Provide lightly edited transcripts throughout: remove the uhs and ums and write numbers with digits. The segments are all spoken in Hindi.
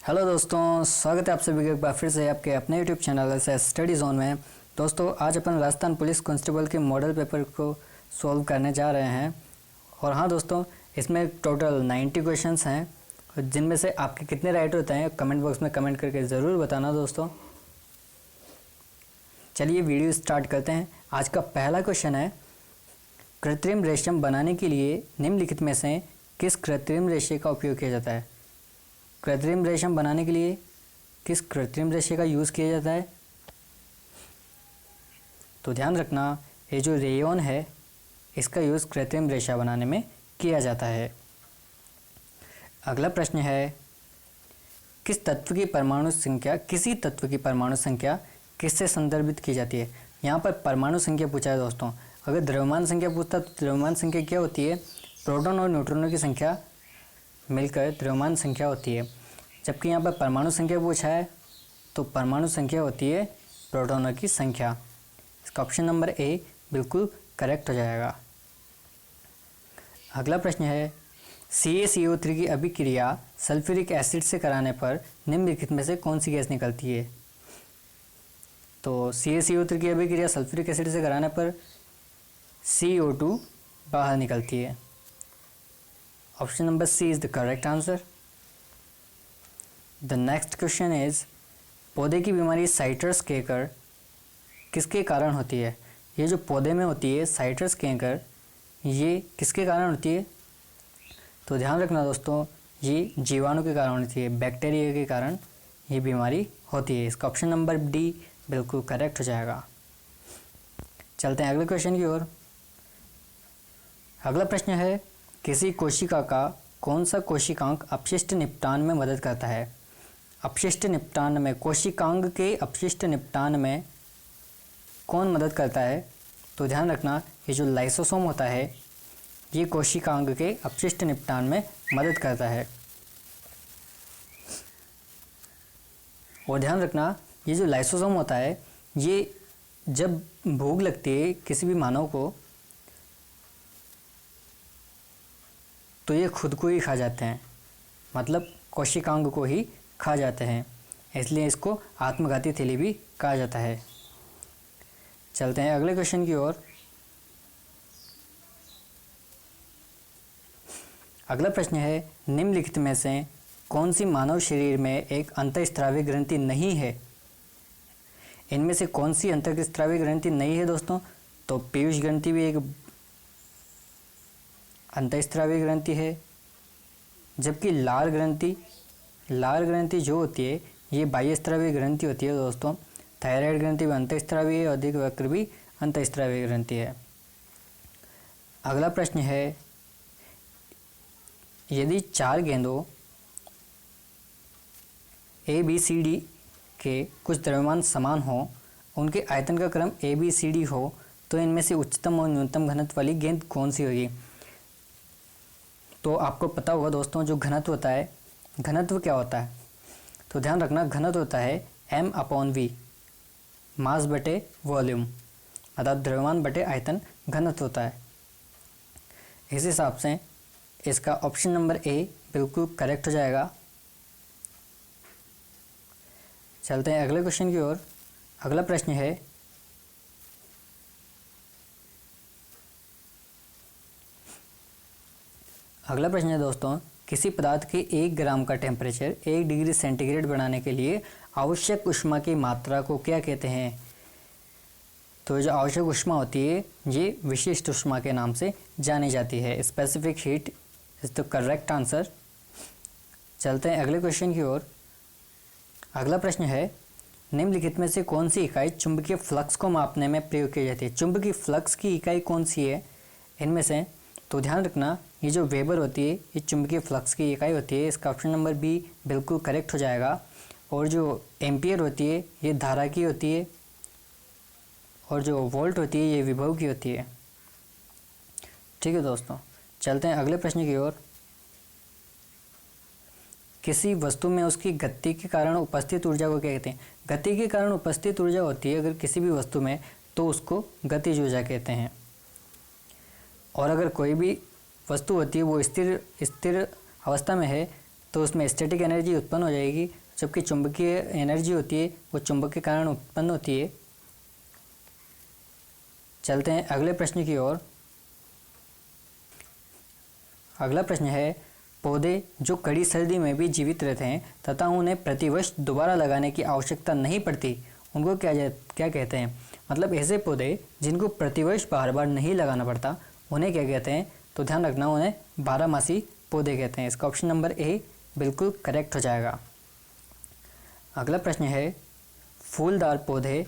हेलो दोस्तों, स्वागत है आप सभी का एक बार फिर से आपके अपने यूट्यूब चैनल से स्टडी जोन में। दोस्तों आज अपन राजस्थान पुलिस कांस्टेबल के मॉडल पेपर को सॉल्व करने जा रहे हैं। और हाँ दोस्तों, इसमें टोटल 90 क्वेश्चंस हैं, जिनमें से आपके कितने राइट होते हैं कमेंट बॉक्स में कमेंट करके ज़रूर बताना दोस्तों। चलिए वीडियो स्टार्ट करते हैं। आज का पहला क्वेश्चन है, कृत्रिम रेशम बनाने के लिए निम्नलिखित में से किस कृत्रिम रेशे का उपयोग किया जाता है? कृत्रिम रेशम बनाने के लिए किस कृत्रिम रेशे का यूज़ किया जाता है? तो ध्यान रखना, ये जो रेयॉन है इसका यूज़ कृत्रिम रेशा बनाने में किया जाता है। अगला प्रश्न है, किसी तत्व की परमाणु संख्या किससे संदर्भित की जाती है? यहाँ पर परमाणु संख्या पूछा है दोस्तों। अगर द्रव्यमान संख्या पूछता तो द्रव्यमान संख्या क्या होती है? प्रोटॉन और न्यूट्रॉनों की संख्या मिलकर द्रव्यमान संख्या होती है। जबकि यहाँ पर परमाणु संख्या पूछा है तो परमाणु संख्या होती है प्रोटॉनों की संख्या। इसका ऑप्शन नंबर ए बिल्कुल करेक्ट हो जाएगा। अगला प्रश्न है, CaCO3 की अभिक्रिया सल्फ्यूरिक एसिड से कराने पर निम्नलिखित में से कौन सी गैस निकलती है? तो CaCO3 की अभिक्रिया सल्फ्यूरिक एसिड से कराने पर CO2 बाहर निकलती है। Option number C is the correct answer. The next question is, पौधे की बीमारी साइट्रस केंकर किसके कारण होती है? ये जो पौधे में होती है साइट्रस केंकर, ये किसके कारण होती है? तो ध्यान रखना दोस्तों, ये जीवाणु के कारण होती है, बैक्टीरिया के कारण ये बीमारी होती है। इसका ऑप्शन नंबर डी बिल्कुल करेक्ट हो जाएगा। चलते हैं अगले क्वेश्चन की ओर। अगला प्रश्न है, किसी कोशिका का कौन सा कोशिकांग अपशिष्ट निपटान में मदद करता है? अपशिष्ट निपटान में, कोशिकांग के अपशिष्ट निपटान में कौन मदद करता है? तो ध्यान रखना, ये जो लाइसोसोम होता है ये कोशिकांग के अपशिष्ट निपटान में मदद करता है। और ध्यान रखना, ये जो लाइसोसोम होता है ये जब भूख लगती है किसी भी मानव को तो ये खुद को ही खा जाते हैं, मतलब कोशिकांग को ही खा जाते हैं, इसलिए इसको आत्मघाती थैली भी कहा जाता है। चलते हैं अगले क्वेश्चन की ओर। अगला प्रश्न है, निम्नलिखित में से कौन सी मानव शरीर में एक अंतःस्रावी ग्रंथि नहीं है? इनमें से कौन सी अंतःस्रावी ग्रंथि नहीं है दोस्तों? तो पीयूष ग्रंथि भी एक अंतःस्रावी ग्रंथि है, जबकि लार ग्रंथि जो होती है ये बाह्यस्रावी ग्रंथि होती है दोस्तों। थायराइड ग्रंथि भी अंतःस्रावी है और अधिक वक्र भी अंतःस्रावी ग्रंथि है। अगला प्रश्न है, यदि 4 गेंदों ABCD के कुछ द्रव्यमान समान हो, उनके आयतन का क्रम ABCD हो, तो इनमें से उच्चतम और न्यूनतम घनत्व वाली गेंद कौन सी होगी? तो आपको पता होगा दोस्तों, जो घनत्व होता है, घनत्व क्या होता है? तो ध्यान रखना, घनत्व होता है M/V, मास बटे वॉल्यूम, अर्थात द्रव्यमान बटे आयतन घनत्व होता है। इस हिसाब से इसका ऑप्शन नंबर ए बिल्कुल करेक्ट हो जाएगा। चलते हैं अगले क्वेश्चन की ओर। अगला प्रश्न है, दोस्तों, किसी पदार्थ के 1 ग्राम का टेम्परेचर 1 डिग्री सेंटीग्रेड बनाने के लिए आवश्यक ऊष्मा की मात्रा को क्या कहते हैं? तो जो आवश्यक ऊष्मा होती है ये विशिष्ट ऊष्मा के नाम से जानी जाती है। Specific heat is the correct answer. चलते हैं अगले क्वेश्चन की ओर। अगला प्रश्न है, निम्नलिखित में से कौन सी इकाई चुंबकीय फ्लक्स को मापने में प्रयोग की जाती है? चुंबकीय फ्लक्स की इकाई कौन सी है इनमें से? तो ध्यान रखना, ये जो वेबर होती है ये चुंबकीय फ्लक्स की इकाई होती है। इसका ऑप्शन नंबर बी बिल्कुल करेक्ट हो जाएगा। और जो एम्पियर होती है ये धारा की होती है, और जो वोल्ट होती है ये विभव की होती है। ठीक है दोस्तों, चलते हैं अगले प्रश्न की ओर। किसी वस्तु में उसकी गति के कारण उपस्थित ऊर्जा को क्या कहते हैं? गति के कारण उपस्थित ऊर्जा होती है अगर किसी भी वस्तु में, तो उसको गतिज ऊर्जा कहते हैं। और अगर कोई भी वस्तु होती है वो स्थिर अवस्था में है तो उसमें स्टैटिक एनर्जी उत्पन्न हो जाएगी, जबकि चुंबकीय एनर्जी होती है वो चुंबक के कारण उत्पन्न होती है। चलते हैं अगले प्रश्न की ओर। अगला प्रश्न है, पौधे जो कड़ी सर्दी में भी जीवित रहते हैं तथा उन्हें प्रतिवर्ष दोबारा लगाने की आवश्यकता नहीं पड़ती, उनको क्या कहते हैं? मतलब ऐसे पौधे जिनको प्रतिवर्ष बार बार नहीं लगाना पड़ता उन्हें क्या कहते हैं? तो ध्यान रखना, उन्हें बारहमासी पौधे कहते हैं। इसका ऑप्शन नंबर ए बिल्कुल करेक्ट हो जाएगा। अगला प्रश्न है, फूलदार पौधे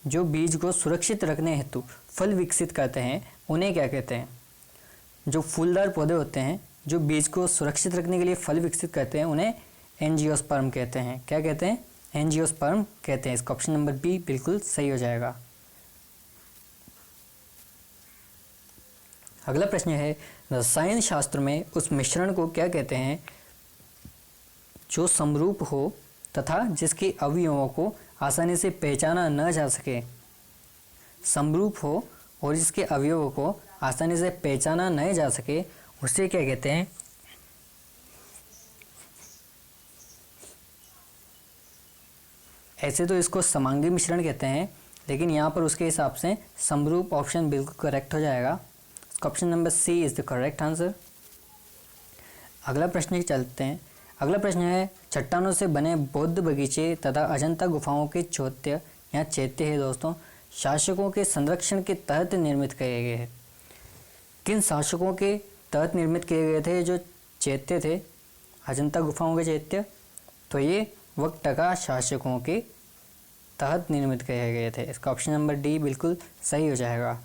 जो बीज को सुरक्षित रखने हेतु फल विकसित करते हैं उन्हें क्या कहते हैं? जो फूलदार पौधे होते हैं जो बीज को सुरक्षित रखने के लिए फल विकसित करते हैं उन्हें एंजियोस्पर्म कहते हैं। क्या कहते हैं? एंजियोस्पर्म कहते हैं। इसका ऑप्शन नंबर बी बिल्कुल सही हो जाएगा। अगला प्रश्न है, रसायन शास्त्र में उस मिश्रण को क्या कहते हैं जो समरूप हो तथा जिसके अवयवों को आसानी से पहचाना न जा सके? समरूप हो और जिसके अवयवों को आसानी से पहचाना नहीं जा सके उसे क्या कहते हैं? ऐसे तो इसको समांगी मिश्रण कहते हैं, लेकिन यहाँ पर उसके हिसाब से समरूप ऑप्शन बिल्कुल करेक्ट हो जाएगा। Option number C is the correct answer. अगला प्रश्न चलते हैं। अगला प्रश्न है, चट्टानों से बने बौद्ध बगीचे तथा अजंता गुफाओं के चौत्य या चैत्य है दोस्तों, शासकों के संरक्षण के तहत निर्मित किए गए हैं। किन शासकों के तहत निर्मित किए गए थे जो चैत्य थे, अजंता गुफाओं के चैत्य? तो ये वक्टका शासकों के तहत निर्मित किए गए थे। इसका ऑप्शन नंबर डी बिल्कुल सही हो जाएगा।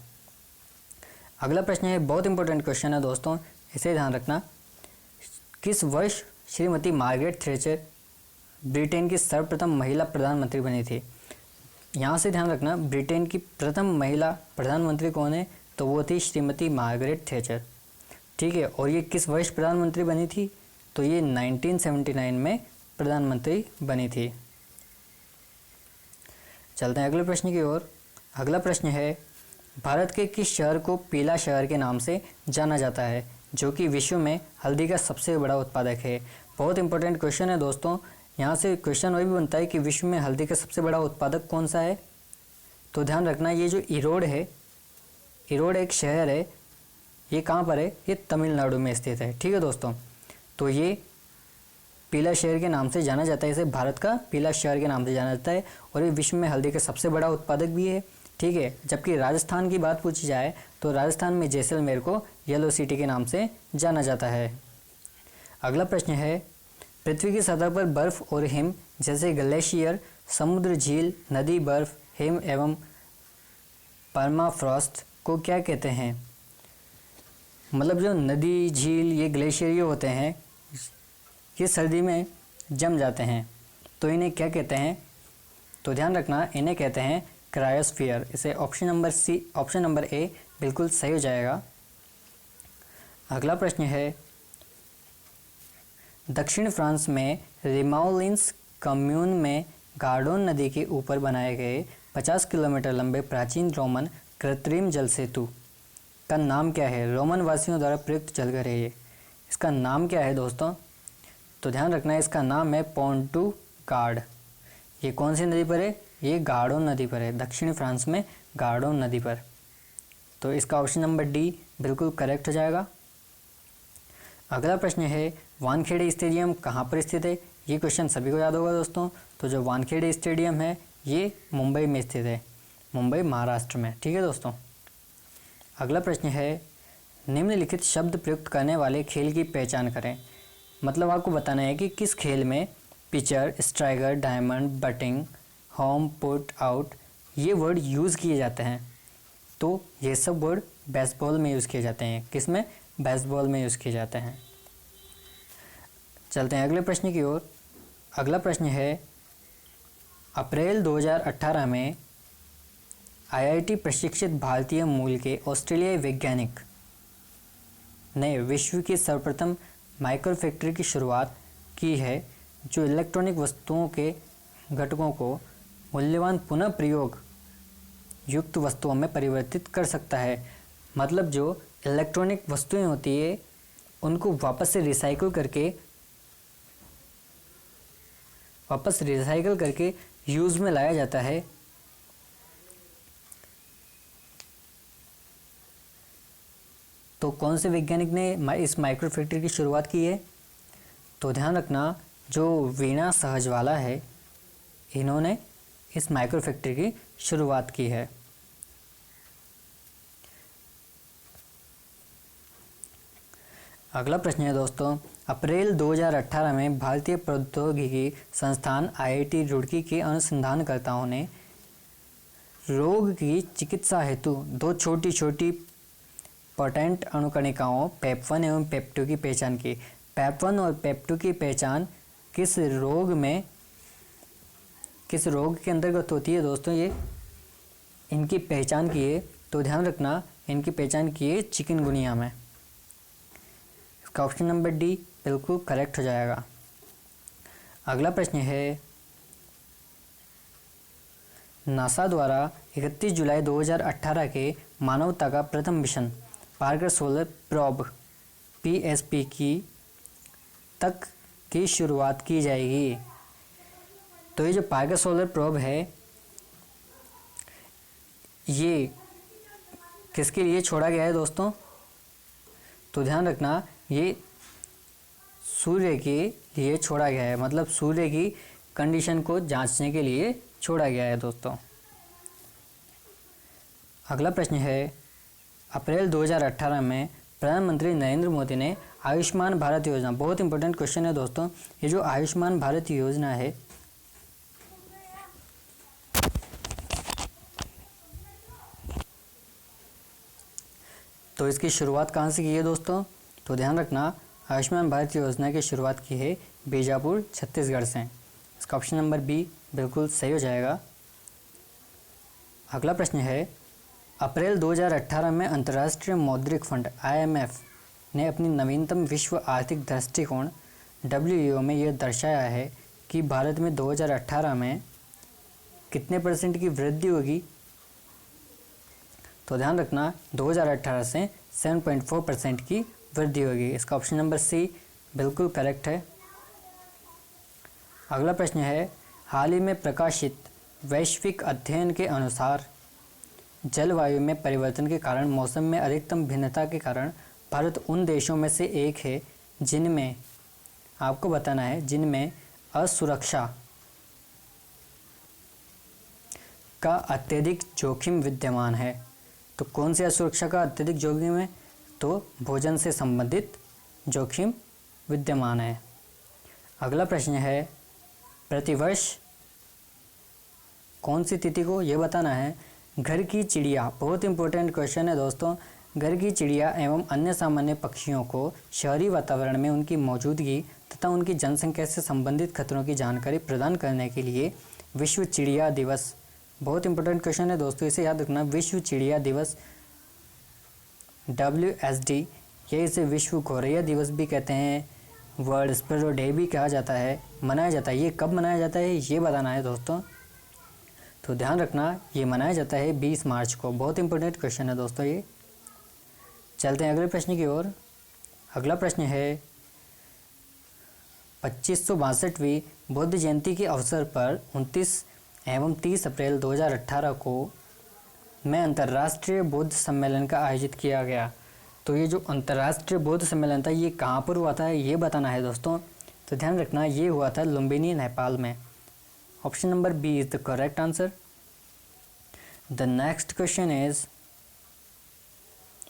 अगला प्रश्न है, बहुत इंपॉर्टेंट क्वेश्चन है दोस्तों, इसे ध्यान रखना। किस वर्ष श्रीमती मार्गरेट थैचर ब्रिटेन की सर्वप्रथम महिला प्रधानमंत्री बनी थी? यहाँ से ध्यान रखना, ब्रिटेन की प्रथम महिला प्रधानमंत्री कौन है? तो वो थी श्रीमती मार्गरेट थैचर। ठीक है, और ये किस वर्ष प्रधानमंत्री बनी थी? तो ये 1979 में प्रधानमंत्री बनी थी। चलते हैं अगले प्रश्न की ओर। अगला प्रश्न है, भारत के किस शहर को पीला शहर के नाम से जाना जाता है जो कि विश्व में हल्दी का सबसे बड़ा उत्पादक है? बहुत इंपॉर्टेंट क्वेश्चन है दोस्तों। यहाँ से क्वेश्चन वही भी बनता है कि विश्व में हल्दी का सबसे बड़ा उत्पादक कौन सा है? तो ध्यान रखना, ये जो इरोड है, इरोड एक शहर है, ये कहाँ पर है? ये तमिलनाडु में स्थित है। ठीक है दोस्तों, तो ये पीला शहर के नाम से जाना जाता है, इसे भारत का पीला शहर के नाम से जाना जाता है, और ये विश्व में हल्दी का सबसे बड़ा उत्पादक भी है। ठीक है, जबकि राजस्थान की बात पूछी जाए तो राजस्थान में जैसलमेर को येलो सिटी के नाम से जाना जाता है। अगला प्रश्न है, पृथ्वी की सतह पर बर्फ और हिम जैसे ग्लेशियर, समुद्र, झील, नदी, बर्फ, हिम एवं परमाफ्रॉस्ट को क्या कहते हैं? मतलब जो नदी, झील, ये ग्लेशियर ये होते हैं, ये सर्दी में जम जाते हैं, तो इन्हें क्या कहते हैं? तो ध्यान रखना, इन्हें कहते हैं क्रायोस्फीयर। इसे ऑप्शन नंबर ए बिल्कुल सही हो जाएगा। अगला प्रश्न है, दक्षिण फ्रांस में रिमाउलिन्स कम्यून में गार्डोन नदी के ऊपर बनाए गए 50 किलोमीटर लंबे प्राचीन रोमन कृत्रिम जल सेतु का नाम क्या है? रोमन वासियों द्वारा प्रयुक्त जलघर है ये। इसका नाम क्या है दोस्तों? तो ध्यान रखना है, इसका नाम है पोंटू गार्ड। ये कौन सी नदी पर है? ये गार्डोन नदी पर है, दक्षिण फ्रांस में गार्डोन नदी पर। तो इसका ऑप्शन नंबर डी बिल्कुल करेक्ट हो जाएगा। अगला प्रश्न है, वानखेड़े स्टेडियम कहाँ पर स्थित है? ये क्वेश्चन सभी को याद होगा दोस्तों। तो जो वानखेड़े स्टेडियम है ये मुंबई में स्थित है, मुंबई महाराष्ट्र में। ठीक है दोस्तों। अगला प्रश्न है, निम्नलिखित शब्द प्रयुक्त करने वाले खेल की पहचान करें। मतलब आपको बताना है कि किस खेल में pitcher, striker, diamond, batting, home, put, out ये वर्ड यूज़ किए जाते हैं। तो ये सब वर्ड बेसबॉल में यूज़ किए जाते हैं। किस में? बेसबॉल में यूज़ किए जाते हैं। चलते हैं अगले प्रश्न की ओर। अगला प्रश्न है, अप्रैल 2018 में आईआईटी प्रशिक्षित भारतीय मूल के ऑस्ट्रेलियाई वैज्ञानिक ने विश्व की सर्वप्रथम माइक्रो फैक्ट्री की शुरुआत की है जो इलेक्ट्रॉनिक वस्तुओं के घटकों को मूल्यवान पुनः प्रयोग युक्त वस्तुओं में परिवर्तित कर सकता है। मतलब जो इलेक्ट्रॉनिक वस्तुएं होती है उनको वापस रिसाइकल करके यूज में लाया जाता है। तो कौन से वैज्ञानिक ने इस माइक्रो फैक्ट्री की शुरुआत की है? तो ध्यान रखना, जो वीणा सहजवाला है, इन्होंने इस माइक्रो फैक्ट्री की शुरुआत की है। अगला प्रश्न है दोस्तों, अप्रैल 2018 में भारतीय प्रौद्योगिकी संस्थान IIT रुड़की के अनुसंधानकर्ताओं ने रोग की चिकित्सा हेतु 2 छोटी छोटी पोटेंट अणुकणिकाओं PEP1 एवं PEP2 की पहचान की। PEP1 और PEP2 की पहचान किस रोग के अंतर्गत होती है दोस्तों? ये इनकी पहचान की है, तो ध्यान रखना, इनकी पहचान की है चिकनगुनिया में। इसका ऑप्शन नंबर डी बिल्कुल करेक्ट हो जाएगा। अगला प्रश्न है, नासा द्वारा 31 जुलाई 2018 के मानवता का प्रथम mission Parker solar probe PSP की शुरुआत की जाएगी। तो ये जो पार्कर सोलर प्रोब है, ये किसके लिए छोड़ा गया है दोस्तों? तो ध्यान रखना, ये सूर्य के लिए छोड़ा गया है, मतलब सूर्य की कंडीशन को जांचने के लिए छोड़ा गया है दोस्तों। अगला प्रश्न है, अप्रैल 2018 में प्रधानमंत्री नरेंद्र मोदी ने आयुष्मान भारत योजना, बहुत इंपॉर्टेंट क्वेश्चन है दोस्तों, ये जो आयुष्मान भारत योजना है, तो इसकी शुरुआत कहाँ से की है दोस्तों? तो ध्यान रखना, आयुष्मान भारत योजना की शुरुआत की है बीजापुर छत्तीसगढ़ से। इसका ऑप्शन नंबर बी बिल्कुल सही हो जाएगा। अगला प्रश्न है, अप्रैल 2018 में अंतर्राष्ट्रीय मौद्रिक फंड IMF ने अपनी नवीनतम विश्व आर्थिक दृष्टिकोण WEO में यह दर्शाया है कि भारत में 2018 में कितने % की वृद्धि होगी? तो ध्यान रखना, 2018 से 7.4% की वृद्धि होगी। इसका ऑप्शन नंबर सी बिल्कुल करेक्ट है। अगला प्रश्न है, हाल ही में प्रकाशित वैश्विक अध्ययन के अनुसार जलवायु में परिवर्तन के कारण मौसम में अधिकतम भिन्नता के कारण भारत उन देशों में से एक है जिनमें, आपको बताना है, जिनमें असुरक्षा का अत्यधिक जोखिम विद्यमान है। तो कौन सी असुरक्षा का अत्यधिक जोखिम है? तो भोजन से संबंधित जोखिम विद्यमान है। अगला प्रश्न है, प्रतिवर्ष कौन सी तिथि को ये बताना है। घर की चिड़िया, बहुत इंपॉर्टेंट क्वेश्चन है दोस्तों। घर की चिड़िया एवं अन्य सामान्य पक्षियों को शहरी वातावरण में उनकी मौजूदगी तथा उनकी जनसंख्या से संबंधित खतरों की जानकारी प्रदान करने के लिए विश्व चिड़िया दिवस, बहुत इंपॉर्टेंट क्वेश्चन है दोस्तों, इसे याद रखना। विश्व चिड़िया दिवस WSD, या इसे विश्व गौरैया दिवस भी कहते हैं, वर्ल्ड स्पैरो डे भी कहा जाता है, मनाया जाता है। ये कब मनाया जाता है ये बताना है दोस्तों। तो ध्यान रखना, ये मनाया जाता है 20 मार्च को। बहुत इंपॉर्टेंट क्वेश्चन है दोस्तों ये। चलते हैं अगले प्रश्न की ओर। अगला प्रश्न है, 2562वीं बुद्ध जयंती के अवसर पर 29 एवं 30 अप्रैल 2018 को में अंतर्राष्ट्रीय बौद्ध सम्मेलन का आयोजित किया गया। तो ये जो अंतर्राष्ट्रीय बौद्ध सम्मेलन था, ये कहाँ पर हुआ था ये बताना है दोस्तों। तो ध्यान रखना, ये हुआ था लुम्बिनी, नेपाल में। Option number B is the correct answer. The next question is,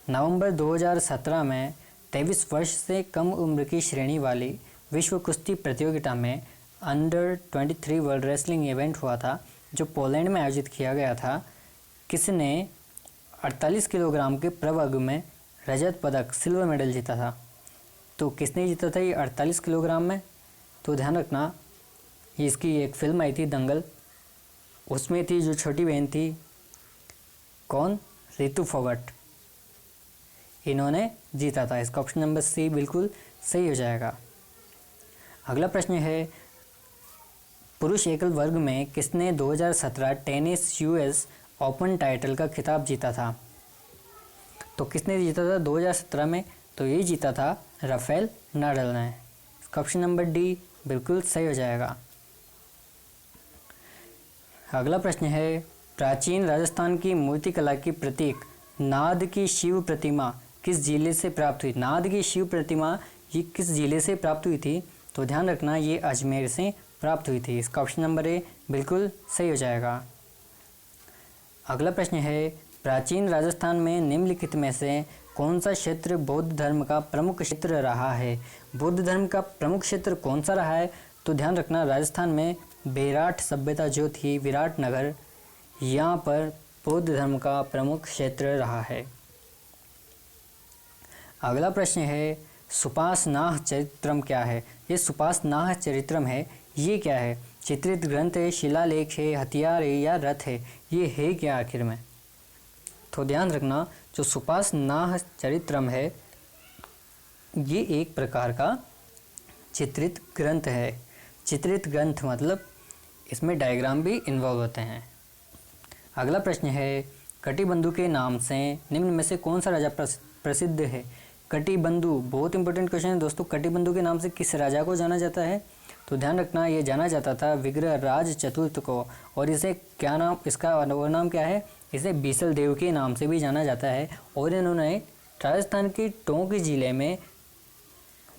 नवंबर 2017 में 23 वर्ष से कम उम्र की श्रेणी वाली विश्व कुश्ती प्रतियोगिता में अंडर 23 वर्ल्ड रेसलिंग इवेंट हुआ था, जो पोलैंड में आयोजित किया गया था। किसने 48 किलोग्राम के प्रवर्ग में रजत पदक, सिल्वर मेडल जीता था? तो किसने जीता था ये 48 किलोग्राम में? तो ध्यान रखना, इसकी एक फिल्म आई थी दंगल, उसमें थी जो छोटी बहन थी, कौन? रितु फोगट, इन्होंने जीता था। इसका ऑप्शन नंबर सी बिल्कुल सही हो जाएगा। अगला प्रश्न है, पुरुष एकल वर्ग में किसने 2017 टेनिस US ओपन टाइटल का खिताब जीता था? तो किसने जीता था 2017 में तो ये जीता था राफेल नाडाल ने। इसका ऑप्शन नंबर डी बिल्कुल सही हो जाएगा। अगला प्रश्न है, प्राचीन राजस्थान की मूर्तिकला की प्रतीक नाद की शिव प्रतिमा किस जिले से प्राप्त हुई? नाद की शिव प्रतिमा ये किस जिले से प्राप्त हुई थी? तो ध्यान रखना ये अजमेर से प्राप्त हुई थी। इसका ऑप्शन नंबर ए बिल्कुल सही हो जाएगा। अगला प्रश्न है, प्राचीन राजस्थान में निम्नलिखित में से कौन सा क्षेत्र बौद्ध धर्म का प्रमुख क्षेत्र रहा है? बौद्ध धर्म का प्रमुख क्षेत्र कौन सा रहा है? तो ध्यान रखना राजस्थान में बेराट सभ्यता जो थी, विराट नगर, यहाँ पर बौद्ध धर्म का प्रमुख क्षेत्र रहा है। अगला प्रश्न है, सुपासनाह चरित्रम क्या है? ये सुपासनाह चरित्रम है, ये क्या है? चित्रित ग्रंथ है, शिलालेख है, हथियार है या रथ है? ये है क्या आखिर में? तो ध्यान रखना जो सुपासनाह चरित्रम है ये एक प्रकार का चित्रित ग्रंथ है। चित्रित ग्रंथ मतलब इसमें डायग्राम भी इन्वॉल्व होते हैं। अगला प्रश्न है, कटिबंधु के नाम से निम्न में से कौन सा राजा प्रसिद्ध है? कटिबंधु बहुत इंपॉर्टेंट क्वेश्चन है दोस्तों। कटिबंधु के नाम से किस राजा को जाना जाता है? तो ध्यान रखना ये जाना जाता था विग्रह राज चतुर्थ को, और इसे क्या नाम, इसका और नाम क्या है? इसे बीसल देव के नाम से भी जाना जाता है। और इन्होंने राजस्थान के टोंक जिले में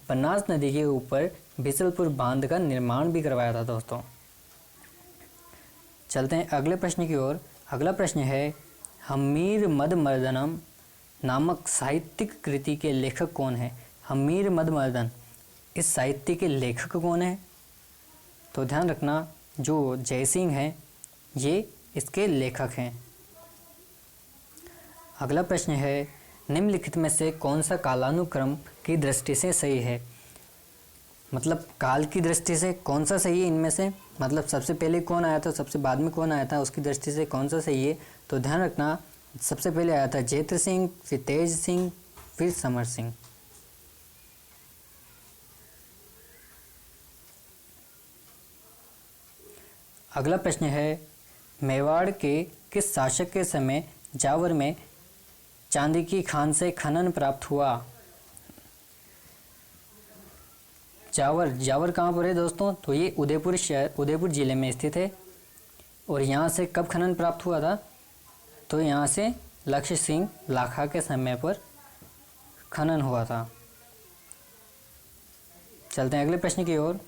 बनास नदी के ऊपर बीसलपुर बांध का निर्माण भी करवाया था दोस्तों। चलते हैं अगले प्रश्न की ओर। अगला प्रश्न है, हम्मीर मदमर्दनम नामक साहित्यिक कृति के लेखक कौन है? हम्मीर मदमर्दन इस साहित्य के लेखक कौन है? तो ध्यान रखना जो जयसिंह हैं ये इसके लेखक हैं। अगला प्रश्न है, निम्नलिखित में से कौन सा कालानुक्रम की दृष्टि से सही है? मतलब काल की दृष्टि से कौन सा सही है इनमें से? मतलब सबसे पहले कौन आया था, सबसे बाद में कौन आया था, उसकी दृष्टि से कौन सा सही है? तो ध्यान रखना सबसे पहले आया था जयद्र सिंह, फिर तेज सिंह, फिर समर सिंह। अगला प्रश्न है, मेवाड़ के किस शासक के समय जावर में चांदी की खान से खनन प्राप्त हुआ? जावर कहाँ पर है दोस्तों? तो ये उदयपुर शहर, उदयपुर जिले में स्थित है। और यहाँ से कब खनन प्राप्त हुआ था? तो यहाँ से लक्ष्य सिंह लाखा के समय पर खनन हुआ था। चलते हैं अगले प्रश्न की ओर।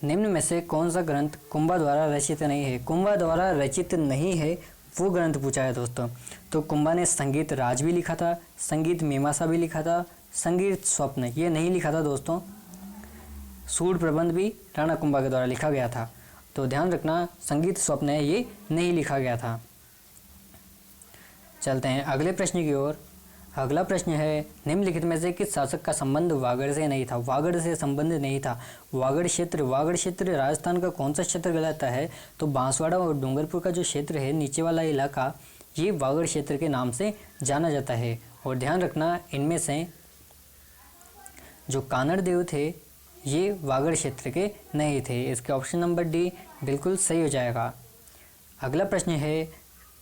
निम्न में से कौन सा ग्रंथ कुंभा द्वारा रचित नहीं है? कुंभा द्वारा रचित नहीं है वो ग्रंथ पूछा है दोस्तों। तो कुंभा ने संगीत राज भी लिखा था, संगीत मीमांसा भी लिखा था, संगीत स्वप्न ये नहीं लिखा था दोस्तों। सूड प्रबंध भी राणा कुंभा के द्वारा लिखा गया था। तो ध्यान रखना संगीत स्वप्न ये नहीं लिखा गया था। चलते हैं अगले प्रश्न की ओर। अगला प्रश्न है, निम्नलिखित में से किस शासक का संबंध वागड़ से नहीं था? वागड़ से संबंध नहीं था। वागड़ क्षेत्र राजस्थान का कौन सा क्षेत्र कहलाता है? तो बांसवाड़ा और डूंगरपुर का जो क्षेत्र है नीचे वाला इलाका ये वागड़ क्षेत्र के नाम से जाना जाता है। और ध्यान रखना इनमें से जो कानड़ देव थे ये वागड़ क्षेत्र के नहीं थे। इसके ऑप्शन नंबर डी बिल्कुल सही हो जाएगा। अगला प्रश्न है,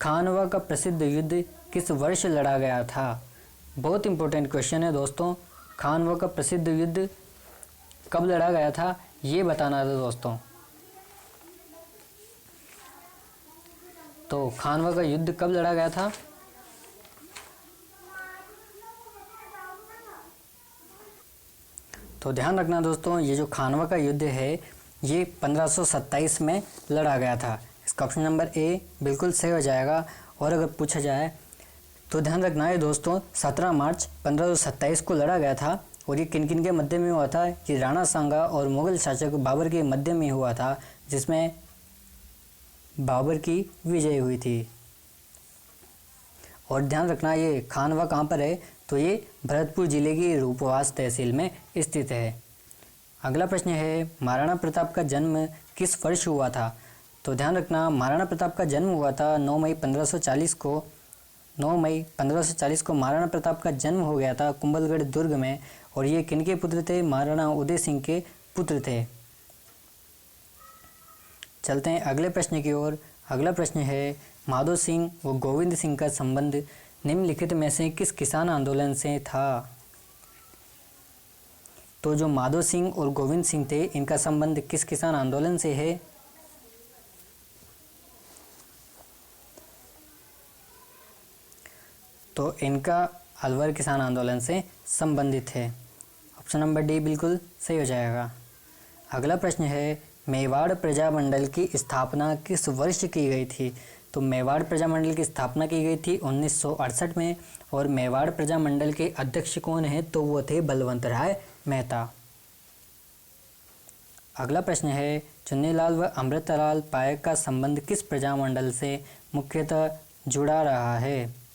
खानवा का प्रसिद्ध युद्ध किस वर्ष लड़ा गया था? बहुत इंपॉर्टेंट क्वेश्चन है दोस्तों। खानवा का प्रसिद्ध युद्ध कब लड़ा गया था ये बताना था दोस्तों। तो खानवा का युद्ध कब लड़ा गया था? तो ध्यान रखना दोस्तों ये जो खानवा का युद्ध है ये 1527 में लड़ा गया था। इसका ऑप्शन नंबर ए बिल्कुल सही हो जाएगा। और अगर पूछा जाए तो ध्यान रखना है दोस्तों 17 मार्च 1527 को लड़ा गया था। और ये किन किन के मध्य में हुआ था? कि राणा सांगा और मुगल शासक बाबर के मध्य में हुआ था, जिसमें बाबर की विजय हुई थी। और ध्यान रखना ये खानवा कहाँ पर है? तो ये भरतपुर जिले की रूपवास तहसील में स्थित है। अगला प्रश्न है, महाराणा प्रताप का जन्म किस वर्ष हुआ था? तो ध्यान रखना महाराणा प्रताप का जन्म हुआ था 9 मई 1540 को। 9 मई 1540 को महाराणा प्रताप का जन्म हो गया था कुंभलगढ़ दुर्ग में। और ये किनके पुत्र थे? महाराणा उदय सिंह के पुत्र थे। चलते हैं अगले प्रश्न की ओर। अगला प्रश्न है, माधो सिंह व गोविंद सिंह का संबंध निम्नलिखित में से किस किसान आंदोलन से था? तो जो माधो सिंह और गोविंद सिंह थे, इनका संबंध किस किसान आंदोलन से है? तो इनका अलवर किसान आंदोलन से संबंधित है। ऑप्शन नंबर डी बिल्कुल सही हो जाएगा। अगला प्रश्न है, मेवाड़ प्रजामंडल की स्थापना किस वर्ष की गई थी? तो मेवाड़ प्रजामंडल की स्थापना की गई थी 1968 में, और मेवाड़ प्रजामंडल के अध्यक्ष कौन है? तो वो थे बलवंत राय मेहता। अगला प्रश्न है, चुन्नीलाल व अमृतलाल पायक का संबंध किस प्रजामंडल से मुख्यतः जुड़ा रहा है?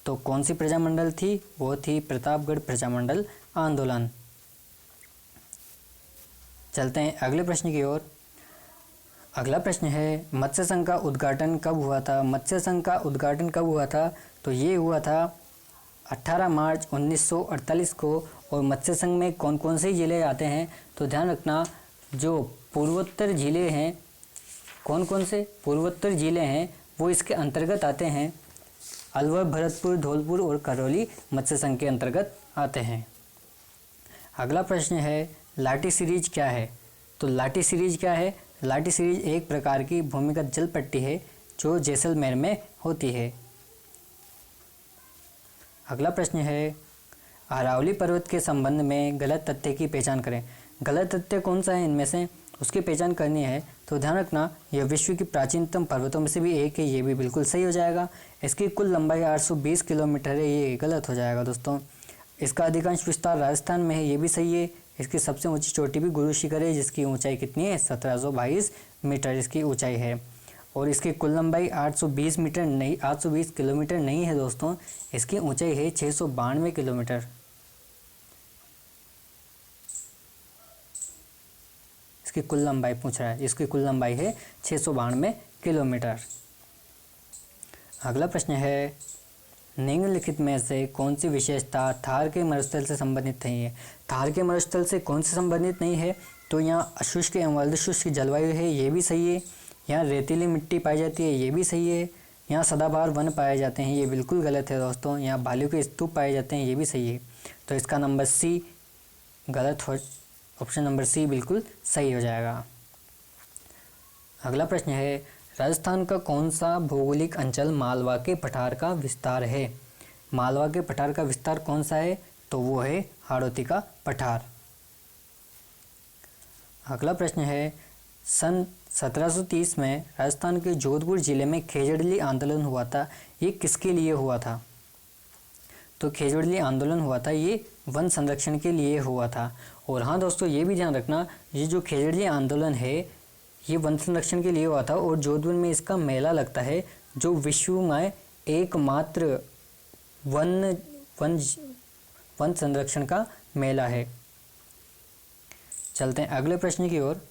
तो कौन सी प्रजामंडल थी? वो थी प्रतापगढ़ प्रजामंडल आंदोलन। चलते हैं अगले प्रश्न की ओर। अगला प्रश्न है, मत्स्य संघ का उद्घाटन कब हुआ था? मत्स्य संघ का उद्घाटन कब हुआ था? तो ये हुआ था 18 मार्च 1948 को। और मत्स्य संघ में कौन कौन से जिले आते हैं? तो ध्यान रखना, जो पूर्वोत्तर जिले हैं, कौन कौन से पूर्वोत्तर जिले हैं वो इसके अंतर्गत आते हैं। अलवर, भरतपुर, धौलपुर और करौली मत्स्य संघ के अंतर्गत आते हैं। अगला प्रश्न है, लाठी सीरीज क्या है? तो लाठी सीरीज क्या है? लाठी सीरीज एक प्रकार की भूमिगत जल पट्टी है जो जैसलमेर में होती है। अगला प्रश्न है, अरावली पर्वत के संबंध में गलत तथ्य की पहचान करें। गलत तथ्य कौन सा है इनमें से, उसकी पहचान करनी है। तो ध्यान रखना, यह विश्व की प्राचीनतम पर्वतों में से भी एक है, ये भी बिल्कुल सही हो जाएगा। इसकी कुल लंबाई 820 किलोमीटर है, ये गलत हो जाएगा दोस्तों। इसका अधिकांश विस्तार राजस्थान में है, ये भी सही है। इसकी सबसे ऊंची चोटी भी गुरु शिखर है, जिसकी ऊंचाई कितनी है? 1722 मीटर इसकी ऊंचाई है। और इसकी कुल लंबाई 820 किलोमीटर नहीं है दोस्तों, इसकी ऊंचाई है 692 किलोमीटर। इसकी कुल लंबाई पूछ रहा है, इसकी कुल लंबाई है 692 किलोमीटर। अगला प्रश्न है, निम्नलिखित में से कौन सी विशेषता थार के मरुस्थल से संबंधित नहीं है? थार के मरुस्थल से कौन से संबंधित नहीं है? तो यहाँ अशुष्क एवं अर्धशुष्क जलवायु है, ये भी सही है। यहाँ रेतीली मिट्टी पाई जाती है, ये भी सही है। यहाँ सदाबहार वन पाए जाते हैं, ये बिल्कुल गलत है दोस्तों। यहाँ बालू के स्तूप पाए जाते हैं, ये भी सही है। तो इसका नंबर सी गलत हो, ऑप्शन नंबर सी बिल्कुल सही हो जाएगा। अगला प्रश्न है, राजस्थान का कौन सा भौगोलिक अंचल मालवा के पठार का विस्तार है? मालवा के पठार का विस्तार कौन सा है? तो वो है हाड़ौती का पठार। अगला प्रश्न है, सन 1730 में राजस्थान के जोधपुर जिले में खेजड़ली आंदोलन हुआ था, ये किसके लिए हुआ था? तो खेजड़ली आंदोलन हुआ था, ये वन संरक्षण के लिए हुआ था। और हाँ दोस्तों, ये भी ध्यान रखना, ये जो खेजड़ली आंदोलन है ये वन संरक्षण के लिए हुआ था। और जोधपुर में इसका मेला लगता है, जो विश्व में एकमात्र वन संरक्षण का मेला है। चलते हैं अगले प्रश्न की ओर।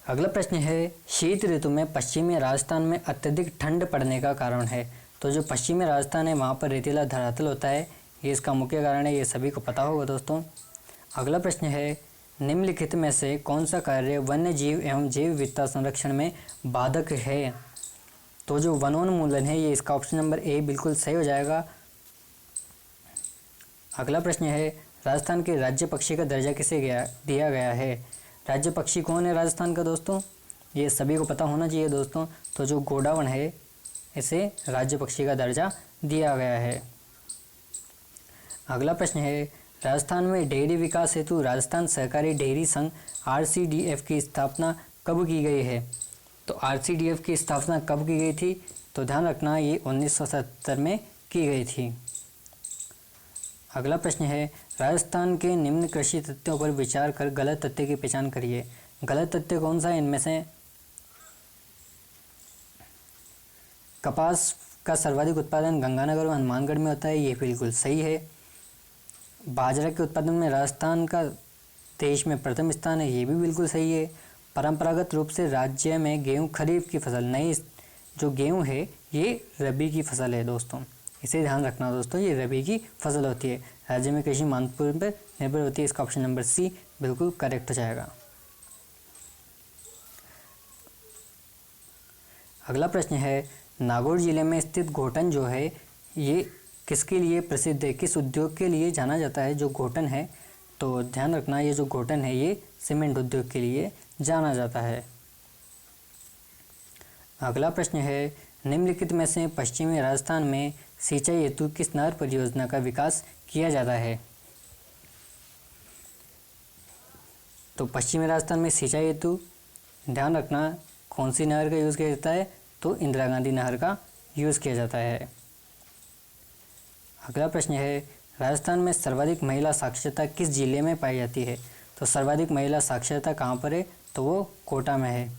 अगला प्रश्न है, शीत ऋतु में पश्चिमी राजस्थान में अत्यधिक ठंड पड़ने का कारण है? तो जो पश्चिमी राजस्थान है वहाँ पर रेतीला धरातल होता है, ये इसका मुख्य कारण है, ये सभी को पता होगा दोस्तों। अगला प्रश्न है, निम्नलिखित में से कौन सा कार्य वन्य जीव एवं जैव विविधता संरक्षण में बाधक है? तो जो वनोन्मूलन है, ये इसका ऑप्शन नंबर ए बिल्कुल सही हो जाएगा। अगला प्रश्न है, राजस्थान के राज्य पक्षी का दर्जा किसे दिया गया है? राज्य पक्षी कौन है राजस्थान का दोस्तों? ये सभी को पता होना चाहिए दोस्तों। तो जो गोडावण है, इसे राज्य पक्षी का दर्जा दिया गया है। अगला प्रश्न है, राजस्थान में डेयरी विकास हेतु राजस्थान सहकारी डेयरी संघ RCDF की स्थापना कब की गई है? तो RCDF की स्थापना कब की गई थी? तो ध्यान रखना, ये 1970 में की गई थी। अगला प्रश्न है, राजस्थान के निम्न कृषि तथ्यों पर विचार कर गलत तथ्य की पहचान करिए। गलत तथ्य कौन सा है इनमें से? कपास का सर्वाधिक उत्पादन गंगानगर और हनुमानगढ़ में होता है, ये बिल्कुल सही है। बाजरा के उत्पादन में राजस्थान का देश में प्रथम स्थान है, ये भी बिल्कुल सही है। परंपरागत रूप से राज्य में गेहूं खरीफ की फसल, नई जो गेहूं है ये रबी की फसल है दोस्तों, इसे ध्यान रखना दोस्तों, ये रबी की फसल होती है। राज्य में कृषि मानसून पर निर्भर होती है, इसका ऑप्शन नंबर सी बिल्कुल करेक्ट हो जाएगा। अगला प्रश्न है, नागौर जिले में स्थित घोटन जो है ये किसके लिए प्रसिद्ध है, किस उद्योग के लिए जाना जाता है जो घोटन है? तो ध्यान रखना ये जो घोटन है ये सीमेंट उद्योग के लिए जाना जाता है। अगला प्रश्न है, निम्नलिखित में से पश्चिमी राजस्थान में सिंचाई हेतु किस नहर परियोजना का विकास किया जाता है? तो पश्चिमी राजस्थान में सिंचाई हेतु ध्यान रखना कौन सी नहर का यूज़ किया जाता है? तो इंदिरा गांधी नहर का यूज़ किया जाता है। अगला प्रश्न है, राजस्थान में सर्वाधिक महिला साक्षरता किस जिले में पाई जाती है? तो सर्वाधिक महिला साक्षरता कहाँ पर है? तो वो कोटा में है।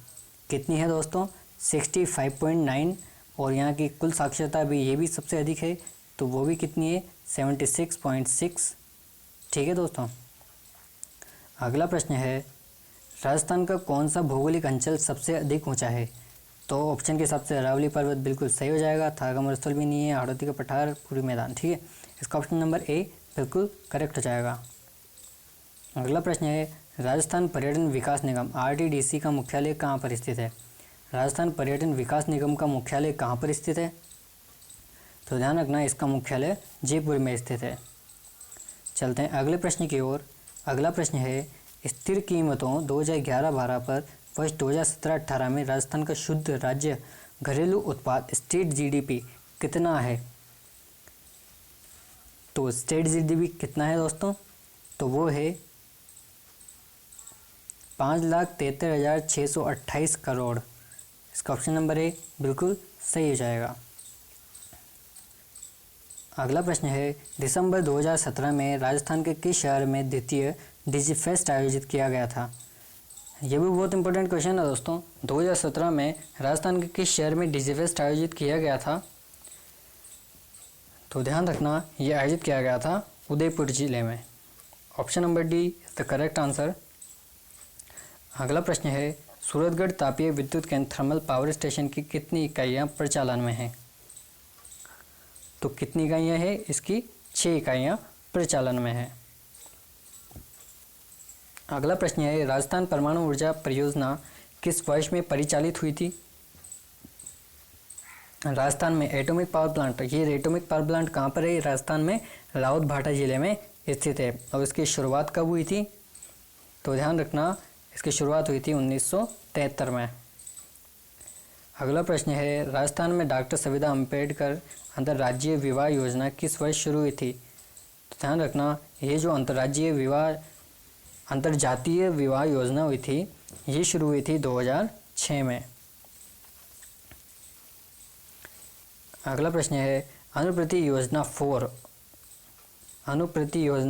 कितनी है दोस्तों? 65.9। और यहाँ की कुल साक्षरता भी ये भी सबसे अधिक है, तो वो भी कितनी है? 76.6। ठीक है दोस्तों। अगला प्रश्न है, राजस्थान का कौन सा भौगोलिक अंचल सबसे अधिक ऊंचा है? तो ऑप्शन के हिसाब से अरावली पर्वत बिल्कुल सही हो जाएगा, थार का मरुस्थल भी नहीं है, हाड़ौती का पठार, पूरी मैदान। ठीक है, इसका ऑप्शन नंबर ए बिल्कुल करेक्ट हो जाएगा। अगला प्रश्न है, राजस्थान पर्यटन विकास निगम RTDC का मुख्यालय कहाँ पर स्थित है? राजस्थान पर्यटन विकास निगम का मुख्यालय कहाँ पर स्थित है? तो ध्यान रखना इसका मुख्यालय जयपुर में स्थित है। चलते हैं अगले प्रश्न की ओर। अगला प्रश्न है, स्थिर कीमतों 2011-12 पर वर्ष 2017-18 में राजस्थान का शुद्ध राज्य घरेलू उत्पाद स्टेट GDP कितना है? तो स्टेट GDP कितना है दोस्तों? तो वो है 5,73,628 करोड़। इसका ऑप्शन नंबर ए बिल्कुल सही हो जाएगा। अगला प्रश्न है, दिसंबर 2017 में राजस्थान के किस शहर में द्वितीय डिजीफेस्ट आयोजित किया गया था? ये भी बहुत इंपॉर्टेंट क्वेश्चन है दोस्तों। 2017 में राजस्थान के किस शहर में डिजीफेस्ट आयोजित किया गया था? तो ध्यान रखना ये आयोजित किया गया था उदयपुर जिले में। Option number D is the correct answer. अगला प्रश्न है, सूरतगढ़ तापीय विद्युत केंद्र थर्मल पावर स्टेशन की कितनी इकाइयाँ प्रचालन में हैं? तो कितनी इकाइयाँ हैं? इसकी 6 इकाइयाँ प्रचालन में हैं। अगला प्रश्न है, राजस्थान परमाणु ऊर्जा परियोजना किस वर्ष में परिचालित हुई थी? राजस्थान में एटॉमिक पावर प्लांट, ये एटॉमिक पावर प्लांट कहाँ पर है? राजस्थान में रावत भाटा जिले में स्थित है। और इसकी शुरुआत कब हुई थी? तो ध्यान रखना इसकी शुरुआत हुई थी 1973 में। अगला प्रश्न है, राजस्थान में डॉक्टर संविदा अम्बेडकर अंतर्राज्यीय विवाह योजना किस वर्ष शुरू हुई थी? तो ध्यान रखना ये जो अंतर्जातीय विवाह योजना हुई थी ये शुरू हुई थी 2006 में। अगला प्रश्न है, अनुप्रति योजना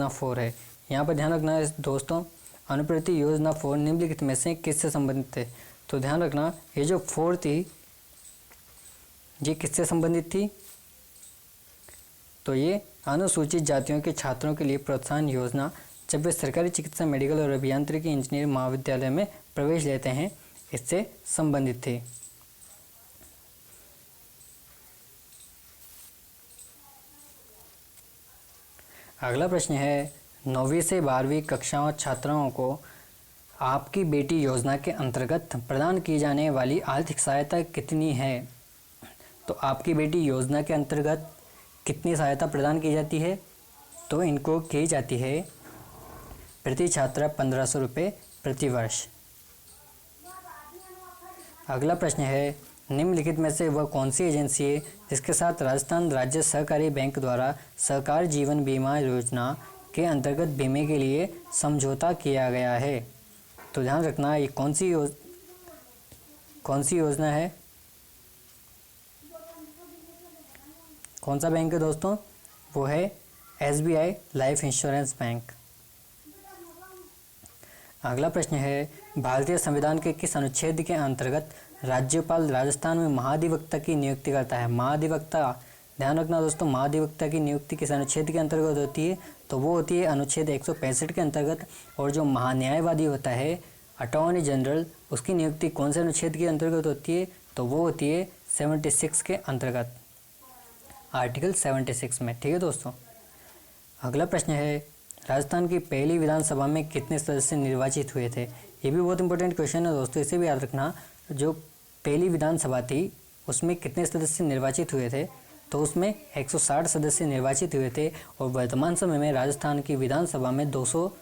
4 है। यहाँ पर ध्यान रखना है दोस्तों, अनुप्रति योजना 4 निम्नलिखित में से किससे संबंधित है? तो ध्यान रखना ये जो 4 थी ये किससे संबंधित थी? तो ये अनुसूचित जातियों के छात्रों के लिए प्रोत्साहन योजना, जब वे सरकारी चिकित्सा, मेडिकल और अभियांत्रिकी इंजीनियरिंग महाविद्यालय में प्रवेश लेते हैं, इससे संबंधित थी। अगला प्रश्न है, 9वीं से 12वीं कक्षाओं छात्राओं को आपकी बेटी योजना के अंतर्गत प्रदान की जाने वाली आर्थिक सहायता कितनी है? तो आपकी बेटी योजना के अंतर्गत कितनी सहायता प्रदान की जाती है? तो इनको की जाती है प्रति छात्रा 1500 रुपये प्रति वर्ष। अगला प्रश्न है, निम्नलिखित में से वह कौन सी एजेंसी है जिसके साथ राजस्थान राज्य सहकारी बैंक द्वारा सहकार जीवन बीमा योजना के अंतर्गत बीमे के लिए समझौता किया गया है? तो ध्यान रखना ये कौन सी योजना है? कौन सा बैंक है दोस्तों? वो है SBI लाइफ इंश्योरेंस बैंक। अगला प्रश्न है, भारतीय संविधान के किस अनुच्छेद के अंतर्गत राज्यपाल राजस्थान में महाधिवक्ता की नियुक्ति करता है? महाधिवक्ता, ध्यान रखना दोस्तों, महाधिवक्ता की नियुक्ति किस अनुच्छेद के अंतर्गत होती है? तो वो होती है अनुच्छेद 165 के अंतर्गत। और जो महान्यायवादी होता है अटॉर्नी जनरल, उसकी नियुक्ति कौन से अनुच्छेद के अंतर्गत होती है? तो वो होती है 76 के अंतर्गत, आर्टिकल 76 में। ठीक है दोस्तों। अगला प्रश्न है, राजस्थान की पहली विधानसभा में कितने सदस्य निर्वाचित हुए थे? ये भी बहुत इंपॉर्टेंट क्वेश्चन है दोस्तों, इसे भी याद रखना। जो पहली विधानसभा थी उसमें कितने सदस्य निर्वाचित हुए थे? तो उसमें 160 सदस्य निर्वाचित हुए थे और वर्तमान समय में राजस्थान की विधानसभा में 200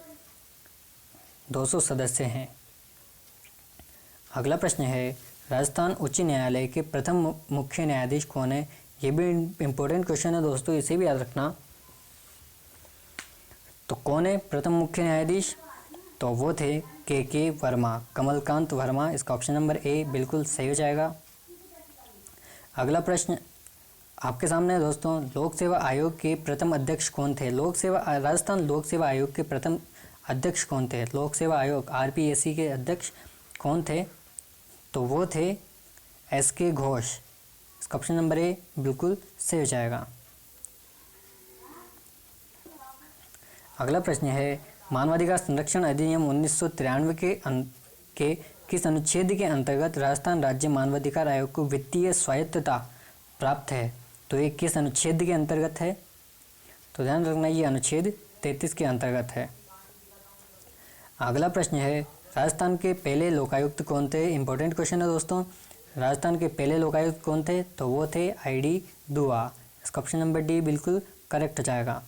सदस्य हैं। अगला प्रश्न है, राजस्थान उच्च न्यायालय के प्रथम मुख्य न्यायाधीश कौन है? ये भी इम्पोर्टेंट क्वेश्चन है दोस्तों, इसे भी याद रखना। तो कौन है प्रथम मुख्य न्यायाधीश? तो वो थे के वर्मा, कमलकांत वर्मा। इसका ऑप्शन नंबर ए बिल्कुल सही हो जाएगा। अगला प्रश्न आपके सामने है दोस्तों, लोक सेवा आयोग के प्रथम अध्यक्ष कौन थे? राजस्थान लोक सेवा आयोग के प्रथम अध्यक्ष कौन थे? लोक सेवा आयोग RPSC के अध्यक्ष कौन थे? तो वो थे SK घोष। इसका ऑप्शन नंबर ए बिल्कुल सही हो जाएगा। अगला प्रश्न है, मानवाधिकार संरक्षण अधिनियम 1993 के किस अनुच्छेद के अंतर्गत राजस्थान राज्य मानवाधिकार आयोग को वित्तीय स्वायत्तता प्राप्त है? तो ये किस अनुच्छेद के अंतर्गत है? तो ध्यान रखना, ये अनुच्छेद 33 के अंतर्गत है। अगला प्रश्न है, राजस्थान के पहले लोकायुक्त कौन थे? इंपॉर्टेंट क्वेश्चन है दोस्तों। राजस्थान के पहले लोकायुक्त कौन थे? तो वो थे ID दुआ। इसका ऑप्शन नंबर डी बिल्कुल करेक्ट हो जाएगा।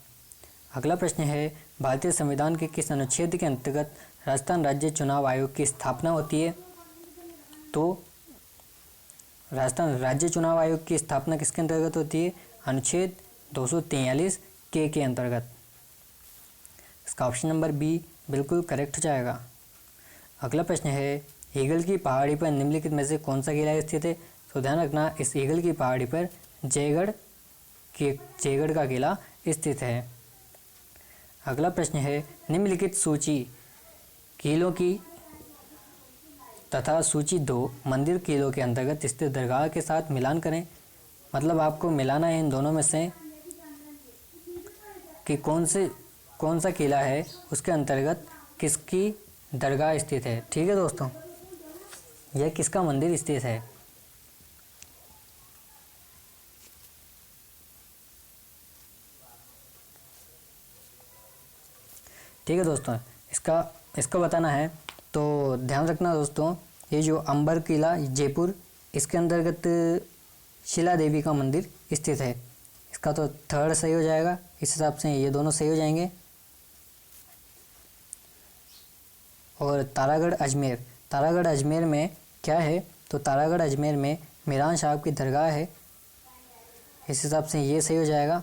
अगला प्रश्न है, भारतीय संविधान के किस अनुच्छेद के अंतर्गत राजस्थान राज्य चुनाव आयोग की स्थापना होती है? तो राजस्थान राज्य चुनाव आयोग की स्थापना किसके अंतर्गत होती है? अनुच्छेद 243 के अंतर्गत। इसका ऑप्शन नंबर बी बिल्कुल करेक्ट हो जाएगा। अगला प्रश्न है, ईगल की पहाड़ी पर निम्नलिखित में से कौन सा किला स्थित है? तो ध्यान रखना, इस ईगल की पहाड़ी पर जयगढ़ का किला स्थित है। अगला प्रश्न है, निम्नलिखित सूची किलों की तथा सूची 2 मंदिर किलों के अंतर्गत स्थित दरगाह के साथ मिलान करें। मतलब आपको मिलाना है इन दोनों में से कि कौन सा किला है उसके अंतर्गत किसकी दरगाह स्थित है। ठीक है दोस्तों, यह किसका मंदिर स्थित है। ठीक है दोस्तों, इसका बताना है। तो ध्यान रखना दोस्तों, ये जो अंबर किला जयपुर, इसके अंतर्गत शिला देवी का मंदिर स्थित है। इसका तो थर्ड सही हो जाएगा। इस हिसाब से ये दोनों सही हो जाएंगे। और तारागढ़ अजमेर में क्या है? तो तारागढ़ अजमेर में मीरान साहब की दरगाह है। इस हिसाब से ये सही हो जाएगा।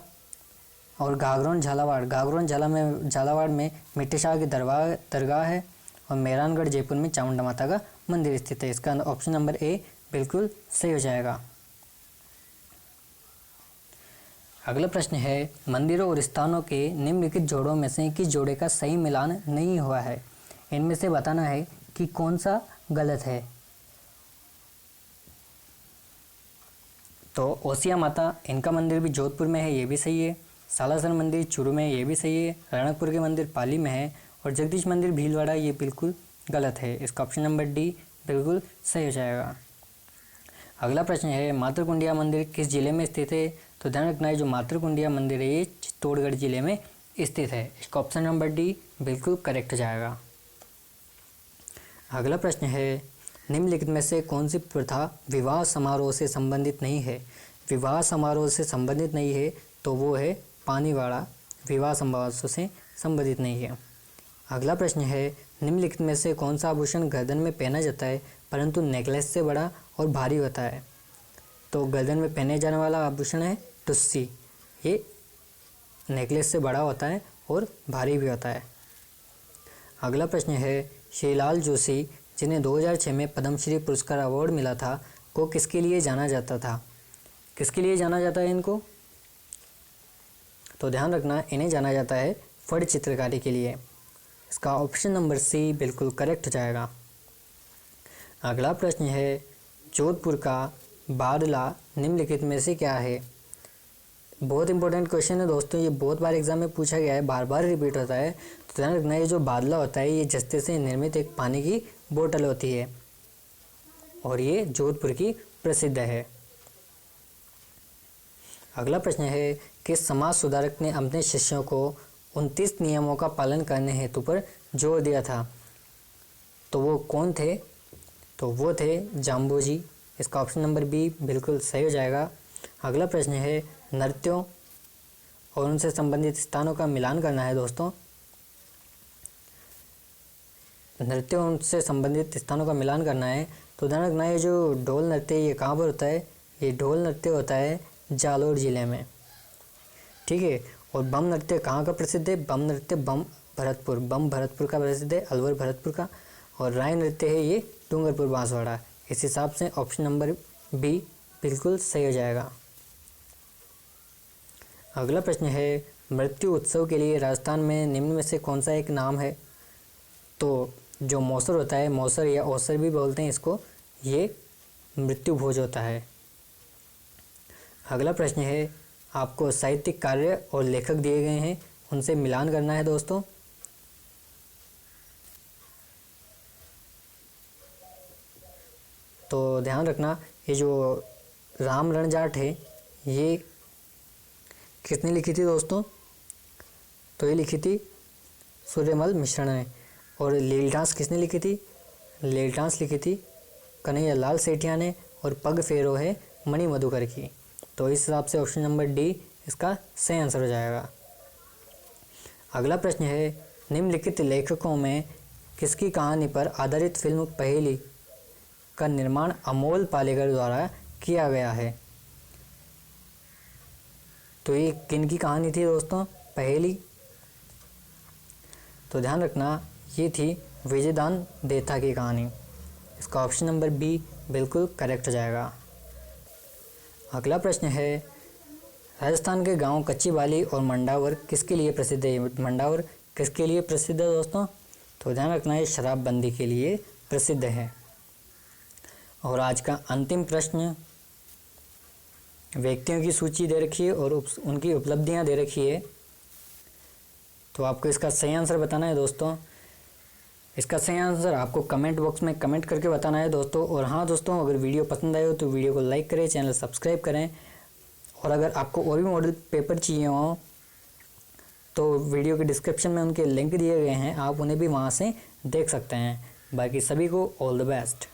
और घाघरोन झालावाड़ में मिट्टी शाह की दरगाह है। और मेहरानगढ़ जयपुर में चामुंडा माता का मंदिर स्थित है। इसका ऑप्शन नंबर ए बिल्कुल सही हो जाएगा। अगला प्रश्न है, मंदिरों और स्थानों के निम्नलिखित जोड़ों में से किस जोड़े का सही मिलान नहीं हुआ है? इनमें से बताना है कि कौन सा गलत है। तो ओसिया माता, इनका मंदिर भी जोधपुर में है, ये भी सही है। सालासर मंदिर चूरू में है, ये भी सही है। रणकपुर के मंदिर पाली में है। और जगदीश मंदिर भीलवाड़ा, ये बिल्कुल गलत है। इसका ऑप्शन नंबर डी बिल्कुल सही हो जाएगा। अगला प्रश्न है, मातृकुंडिया मंदिर किस जिले में स्थित है? तो ध्यान रखना है, जो मातृकुंडिया मंदिर है ये चित्तौड़गढ़ जिले में स्थित है। इसका ऑप्शन नंबर डी बिल्कुल करेक्ट हो जाएगा। अगला प्रश्न है, निम्नलिखित में से कौन सी प्रथा विवाह समारोह से संबंधित नहीं है? विवाह समारोह से संबंधित नहीं है तो वो है पानीवाड़ा, विवाह समारोह से संबंधित नहीं है। अगला प्रश्न है, निम्नलिखित में से कौन सा आभूषण गर्दन में पहना जाता है परंतु नेकलेस से बड़ा और भारी होता है? तो गर्दन में पहने जाने वाला आभूषण है टुस्सी। ये नेकलेस से बड़ा होता है और भारी भी होता है। अगला प्रश्न है, श्रीलाल जोशी जिन्हें 2006 में पद्मश्री पुरस्कार अवार्ड मिला था को किसके लिए जाना जाता था? किसके लिए जाना जाता है इनको? तो ध्यान रखना, इन्हें जाना जाता है फड़ चित्रकारी के लिए। इसका ऑप्शन नंबर सी बिल्कुल करेक्ट हो जाएगा। अगला प्रश्न है, जोधपुर का बादला निम्नलिखित में से क्या है? बहुत इंपॉर्टेंट क्वेश्चन है दोस्तों, ये बहुत बार एग्जाम में पूछा गया है, बार बार रिपीट होता है। तो ध्यान रखना, ये जो बादला होता है ये जस्ते से निर्मित एक पानी की बोतल होती है और ये जोधपुर की प्रसिद्ध है। अगला प्रश्न है कि समाज सुधारक ने अपने शिष्यों को 29 नियमों का पालन करने हेतु पर जोर दिया था, तो वो कौन थे? तो वो थे जाम्बोजी, इसका ऑप्शन नंबर बी बिल्कुल सही हो जाएगा। अगला प्रश्न है नृत्यों और उनसे संबंधित स्थानों का मिलान करना है दोस्तों। नृत्यों उनसे संबंधित स्थानों का मिलान करना है तो ध्यान रखना, ये जो ढोल नृत्य ये कहाँ पर होता है? ये ढोल नृत्य होता है जालोर ज़िले में, ठीक है। और बम नृत्य कहाँ का प्रसिद्ध है? बम नृत्य बम भरतपुर का प्रसिद्ध है, अलवर भरतपुर का। और राय नृत्य है ये डूंगरपुर बांसवाड़ा। इस हिसाब से ऑप्शन नंबर बी बिल्कुल सही हो जाएगा। अगला प्रश्न है मृत्यु उत्सव के लिए राजस्थान में निम्न में से कौन सा एक नाम है? तो जो मौसर होता है, मौसर या औसर भी बोलते हैं इसको, ये मृत्यु भोज होता है। अगला प्रश्न है आपको साहित्यिक कार्य और लेखक दिए गए हैं, उनसे मिलान करना है दोस्तों। तो ध्यान रखना, ये जो राम रणजाट है ये किसने लिखी थी दोस्तों? तो ये लिखी थी सूर्यमल मिश्र ने। और लील डांस किसने लिखी थी? लील डांस लिखी थी कन्हैया लाल सेठिया ने। और पग फेरो है मणि मधुकर की। तो इस हिसाब से ऑप्शन नंबर डी इसका सही आंसर हो जाएगा। अगला प्रश्न है निम्नलिखित लेखकों में किसकी कहानी पर आधारित फिल्म पहेली का निर्माण अमोल पालेकर द्वारा किया गया है? तो ये किन की कहानी थी दोस्तों? पहेली। तो ध्यान रखना, ये थी विजयदान देथा की कहानी। इसका ऑप्शन नंबर बी बिल्कुल करेक्ट हो जाएगा। अगला प्रश्न है राजस्थान के गांव कच्ची बाली और मंडावर किसके लिए प्रसिद्ध है? मंडावर किसके लिए प्रसिद्ध है दोस्तों? तो ध्यान रखना, ये शराबबंदी के लिए प्रसिद्ध है। और आज का अंतिम प्रश्न, व्यक्तियों की सूची दे रखी है और उनकी उपलब्धियां दे रखी है, तो आपको इसका सही आंसर बताना है दोस्तों। इसका सही आंसर आपको कमेंट बॉक्स में कमेंट करके बताना है दोस्तों। और हाँ दोस्तों, अगर वीडियो पसंद आए हो तो वीडियो को लाइक करें, चैनल सब्सक्राइब करें। और अगर आपको और भी मॉडल पेपर चाहिए हो तो वीडियो के डिस्क्रिप्शन में उनके लिंक दिए गए हैं, आप उन्हें भी वहाँ से देख सकते हैं। बाकी सभी को ऑल द बेस्ट।